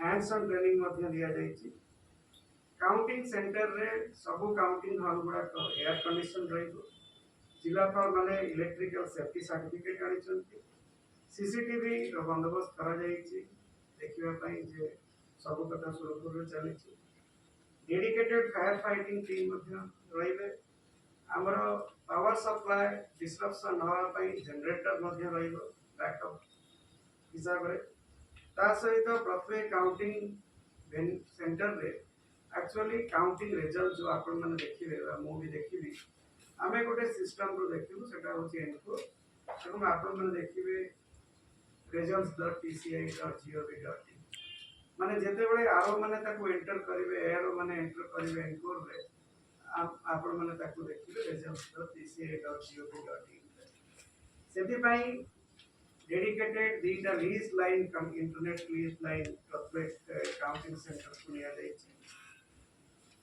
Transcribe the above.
Hands on training मध्य दिया जाइए। Counting centre रे सब काउंटिंग हॉल गुड़ाक एयर कंडीशन रहिबो। जिलापाल माने इलेक्ट्रिकल सेफ्टी सर्टिफिकेट आनी सीसीटीवी बंदोबस्त करा देखिबा पई जे सब कथा सुरक्षित चली। डेडिकेटेड फायर फाइटिंग टीम मध्य रहिबे। हमर पावर सप्लाई डिस्ट्रप्शन हवा पई जनरेटर मध्य रहिबो बैकअप हिसाब रे। ता सहित प्रत्येक काउंटिंग सेंटर रे एक्चुअली काउंटिंग रिजल्ट जो आपण माने देखिबे मु भी देखिबी आमे गोटे सिस्टम रो देखिबु सेटा होची इनपुट एवं आपण माने देखिबे results.tci.gov.in माने जेते बळे आरो माने ताको एंटर करिवे एरो माने एंटर करिवे इनपुट रे आपण माने ताको देखिबे results.tci.gov.in सेति पई डेडिकेटेड दीटा लीज लाइन कम इंटरनेट लीज लाइन प्रत्येक काउंटिंग सेंटर को निया जायछि।